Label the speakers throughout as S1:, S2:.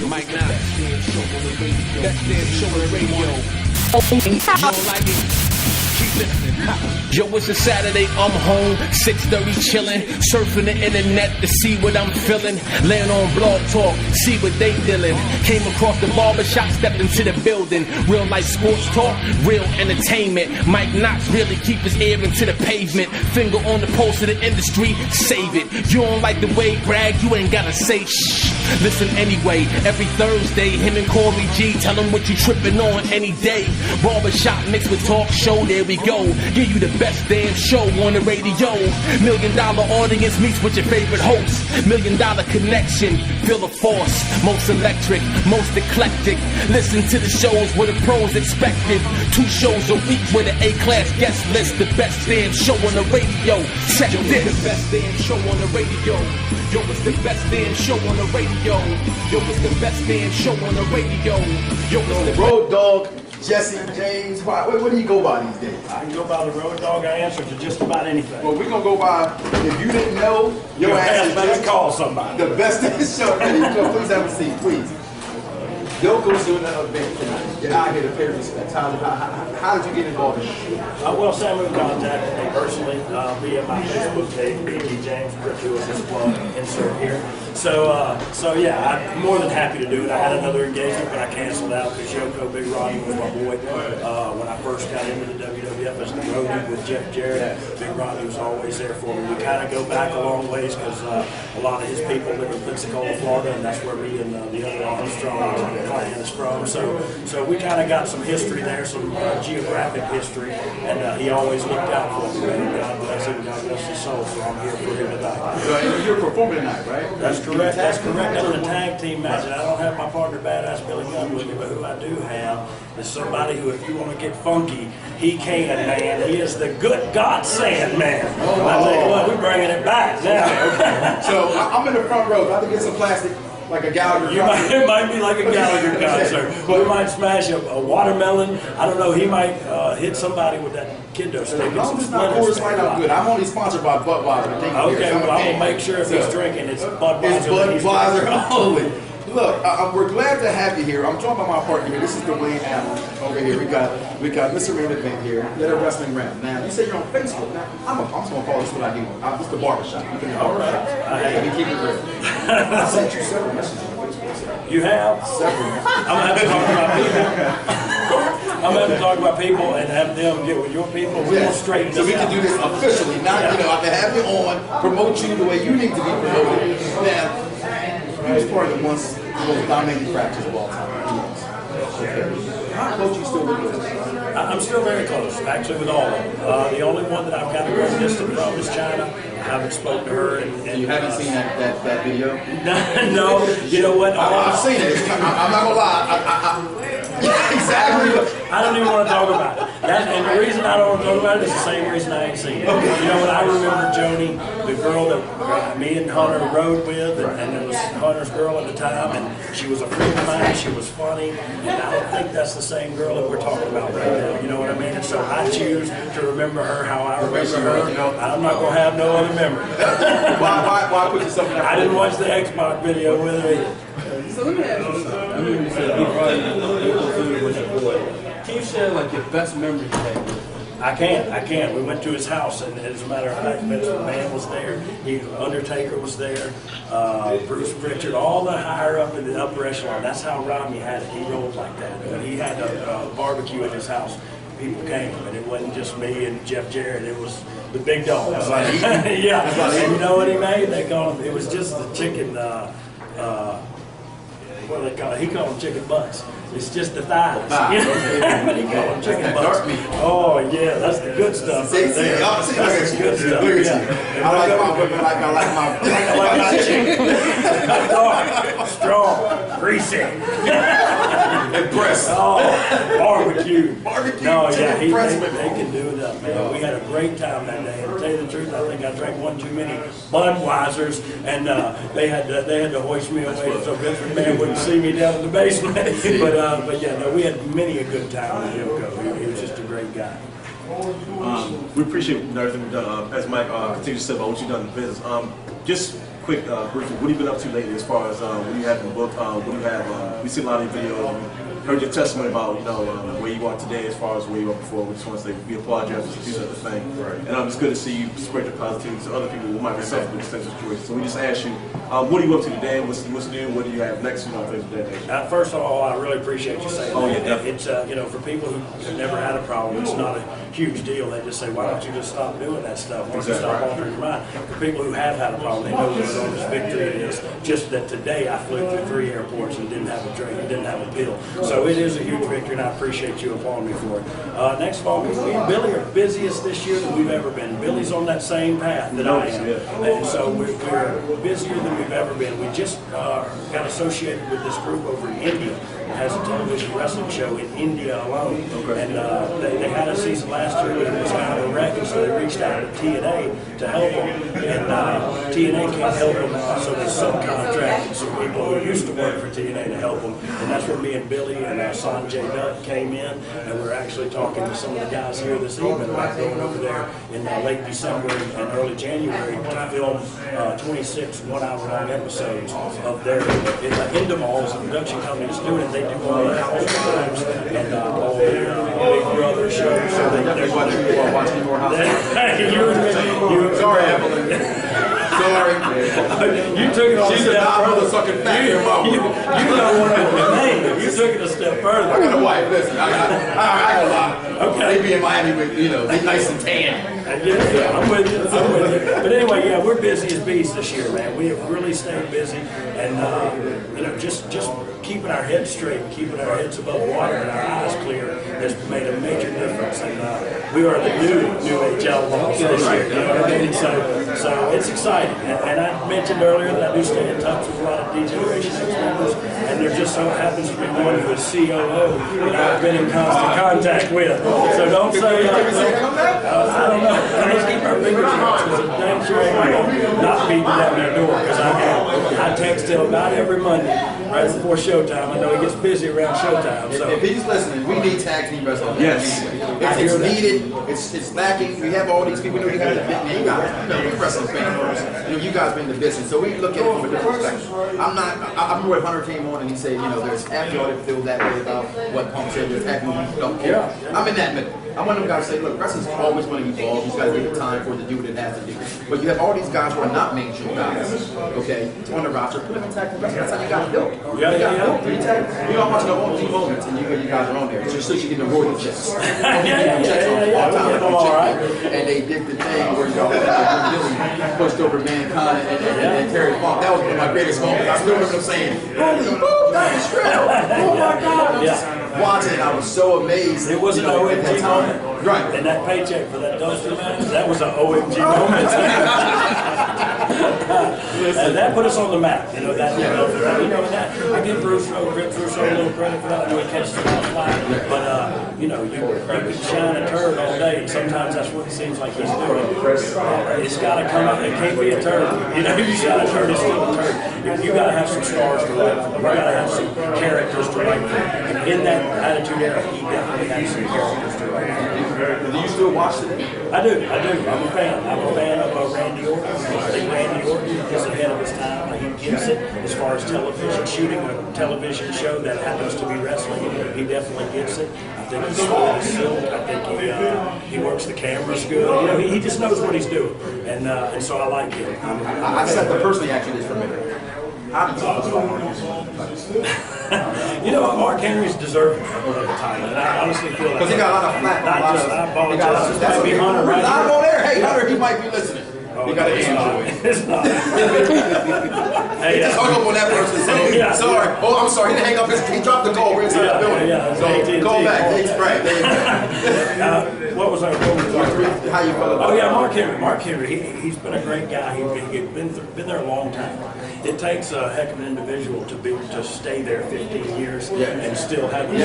S1: Mike Knox, best damn show on the radio. You don't like it? Keep listening. Yo, it's a Saturday, I'm home, 6:30 chillin', surfing the internet to see what I'm feeling. Laying on Blog Talk, see what they dealin'. Came across the barbershop, stepped into the building. Real life sports talk, real entertainment. Mike Knox really keep his ear into the pavement. Finger on the pulse of the industry, save it. You don't like the way brag, you ain't gotta say shh. Listen anyway, every Thursday, him and Corey G, tell him what you trippin' on any day. Barbershop mixed with talk show, there we go. Give you the best damn show on the radio. $1 million audience meets with your favorite host. $1 million connection, feel the force. Most electric, most eclectic. Listen to the shows where the pros expected. 2 shows a week with an A-class guest list. The best damn show on the radio. Check this. The best damn show on the radio. Yo, it's the best damn show on the radio. Yo, it's the best damn show on the radio. Yo, it's the
S2: Road Dogg, Jesse, James, what do you go by these days?
S3: I can go by the Road Dogg. I answer to just about anything.
S2: Well, we're going to go by, if you didn't know, your answer
S3: better call somebody.
S2: The best damn show. Please have a seat, please. Yo goes to another event tonight. You're out here to pay respect. How did you get involved in this?
S3: Well, Samuel contacted me personally via my Facebook page, BG James, gratuitous insert here. So yeah, I'm more than happy to do it. I had another engagement, but I canceled out because Yoko, Big Ronnie was my boy. When I first got into the WWF as the roadie with Jeff Jarrett, Big Ronnie was always there for me. We kind of go back a long ways because a lot of his people live in Pensacola, Florida, and that's where me and the other Armstrong clan is from. So we kind of got some history there, some geographic history, and he always looked out for me. God bless him, God bless his soul. So I'm here for him tonight.
S2: You're performing tonight, right?
S3: That's correct. That's correct. That's a tag team match, and I don't have my partner Badass Billy Gunn with me, but who I do have is somebody who, if you want to get funky, he can, man. He is the good God saying man. I tell you what, we're bringing it back now.
S2: So I'm in the front row. About to get some plastic. Like a Gallagher concert.
S3: It might be like a Gallagher concert. We might smash a watermelon. I don't know. He might hit somebody with that kendo stick.
S2: No, it's not Coors Light. I'm good. I'm only sponsored by Budweiser.
S3: Okay, well, I'm going to make sure if he's drinking, it's Budweiser.
S2: It's Budweiser only. Look, we're glad to have you here. I'm talking about my partner here. This is Dwayne Allen over here. We got Mr. Main Event here. Let a wrestling rap. Now, you say you're on Facebook. Now, I'm just going to call this what I do. It's the barbershop. You can
S3: all right.
S2: Let me keep it real. I sent you several messages on Facebook.
S3: You have?
S2: Several.
S3: I'm going to have to talk about people. I'm going to have to talk about people and have them get with your people. We're going to straighten this out.
S2: So we can do this officially. Now, I can have you on, promote you the way you need to be promoted. Now, he was part of the most dominating practice of all time. How close you still with those?
S3: I'm still very close, actually, with all of them. The only one that I've got to go distant from is China. I haven't spoken to her. And
S2: you haven't seen that video?
S3: No, you know what?
S2: I've seen it. I'm not going to lie. Exactly.
S3: I don't even want to talk about it. And the reason I don't want to talk about it is the same reason I ain't seen it. Okay. You know what? I remember Joni, the girl that me and Hunter rode with, and it was Hunter's girl at the time, and she was a friend of mine. She was funny, and I don't think that's the same girl that we're talking about right now. You know what I mean? And so I choose to remember her how I remember her. I'm not going to have no other memory.
S2: Why put yourself in that?
S3: I didn't watch the Xbox video with her either.
S4: So let me ask you something. I mean, you said you probably with your boy. Can you share like your best memory you had?
S3: I can't. We went to his house, and as a matter of fact, Vince McMahon was there. Undertaker was there. Bruce Pritchard, all the higher up in the upper echelon. That's how Rodney had it. He rolled like that. When he had a barbecue at his house, people came, and it wasn't just me and Jeff Jarrett. It was the big dogs. Yeah. And you know what he made? They called him. It was just the chicken. What do they call it? He called them chicken butts. It's just the thighs. But he called them chicken butts. Oh yeah, that's the good stuff. Right there. That's the good stuff. Yeah.
S2: I like my chicken.
S3: Dark, strong, greasy.
S2: Impressed.
S3: Oh, barbecue. No, yeah, they can do it up, man. We had a great time that day. And to tell you the truth, I think I drank one too many Budweisers, and they had to hoist me away so Vince McMahon wouldn't see me down in the basement. But yeah, no, we had many a good time with Yoko. He was just a great guy.
S5: We appreciate everything you've done. As Mike continues to say about what you've done in business. Just quick briefing. What have you been up to lately as far as what you have in the book? What do you have? We see a lot of videos. And heard your testimony about where you are today as far as where you were before. We just want to say we applaud you for doing the thing. Right. And it's good to see you spread your positivity to other people who might be suffering with the same situation. So we just ask you, what are you up to today? What's new? What do you have next? Things of that nature.
S3: First of all, I really appreciate you saying
S5: that.
S3: Yeah, it's for people who have never had a problem, it's not a huge deal. They just say, why don't you just stop doing that stuff? Why don't you stop altering your mind? For people who have had a problem, they know what an enormous victory it is. Just that today I flew through 3 airports and didn't have a drink, and didn't have a pill. So it is a huge victory, and I appreciate you applauding me for it. Next of all, me and Billy are busiest this year than we've ever been. Billy's on that same path that I am, and so we're busier than we've ever been. We just got associated with this group over in India. It has a television wrestling show in India alone, and they had a season last year, but it was kind of a wreck, and so they reached out to TNA to help them, and TNA can't help them, so they subcontracted some people who used to work for TNA to help them, and that's where me and Billy and Sanjay Dutt came in, and we're actually talking to some of the guys here this evening about going over there in late December and early January to film 26 one-hour-long episodes of their Endemol, the production company that's doing it. They do all the Housewives and all the Big Brother shows. So they're
S2: watching more Housewives.
S3: Sorry, Evelyn. Sorry. You took it on a step further. You don't want to name. You took it a step further.
S2: I got a wife. Listen, I got a lot. Okay. They be in Miami with, they nice and tan.
S3: Yeah, I'm with you. But anyway, yeah, we're busy as bees this year, man. We have really stayed busy, and just keeping our heads straight, keeping our heads above water, and our eyes clear has made a major difference. And we are the new age outlaws this year. You know what I mean? So it's exciting. And I mentioned earlier that I do stay in touch with a lot of D-Generation X members, and there just so happens to be one who is COO that I've been in constant contact with. So don't say I don't know. Let's keep our fingers crossed, because I'm damn sure ain't going to not beating down their door, because I text him about every Monday right before showtime. I know he gets busy around showtime. So
S2: if he's listening, we need tag team wrestling.
S5: Yes.
S2: It's needed. It's lacking. We have all these people. You guys are big name guys. We're wrestling fans first. You guys been in the business, so we look at it from a different perspective. I remember when Hunter came on and he said, there's half y'all that feel that way about what Punk said. There's half y'all who don't care. I'm in that middle. I'm one of them guys who say, look, wrestling's always going to evolve. He's got to give it time for it to do what it has to do. But you have all these guys who are not mainstream guys, okay, on the roster. Put them in tag team wrestling. That's how you got to do it. You don't watch no OMG moments and you guys are on there. It's just so you get the royalty checks. And they did the thing where Billy pushed over Mankind and Terry Funk. That was one of my greatest moments. I still remember them saying, holy moly, that is true. Oh my God. Watching it, I was so amazed.
S3: It was an OMG moment.
S2: Right.
S3: And that paycheck for that dumpster match, that was an OMG moment. And that put us on the map. And that, I give Bruce a little credit for that. I know he catches a lot of flack. But, you can shine a turd all day, and sometimes that's what it seems like he's doing. It's got to come out. It can't be a turd. You shine a turd, it's still a turd. You got to have some stars to write for. You got to have some characters to write for. And in that Attitude Era, he definitely had some characters to write for.
S2: Do you still watch it?
S3: I do. I'm a fan. I'm a fan of Randy Orton. I think Randy Orton is ahead of his time. He gets it as far as television, shooting a television show that happens to be wrestling. He definitely gets it. I think he's smart as silk. I think he works the cameras good. He just knows what he's doing, and so I like him.
S2: I said the person he actually is for me. How do you talk about
S3: Mark Henry's deserving of the title, and I honestly feel like
S2: because he got a lot of flack.
S3: I apologize. That's be Hunter right here.
S2: I'm on there. Hey, Hunter, he might be listening. You got to answer.
S3: It's not.
S2: He just hung up on that person. Sorry. Oh, I'm sorry. He didn't hang up. He dropped the call. We're inside the building. So call back. Thanks, Frank.
S3: What was our goal?
S2: How you feel about
S3: Mark Henry. Mark Henry. He's been a great guy. He's been there a long time. It takes a heck of an individual to stay there 15 years and still have no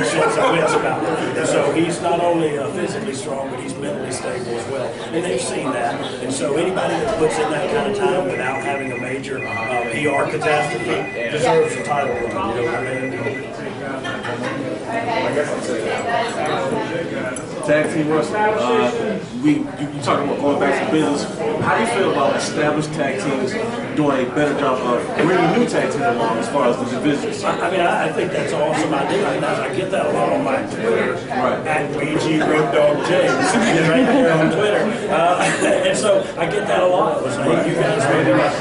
S3: sense of wits about it. So he's not only physically strong, but he's mentally stable as well. And they've seen that. And so anybody that puts in that kind of time without having a major PR catastrophe deserves a title run. You know what I mean?
S5: tag team wrestling. You talking about going back to business. How do you feel about established tag teams doing a better job of bringing new tag teams along as far as the divisions?
S3: I mean, I think that's an awesome idea. I get that a lot on my Twitter.
S5: Right.
S3: At BG Road Dog James. Right there on Twitter. And so I get that a lot. It's like, you guys maybe like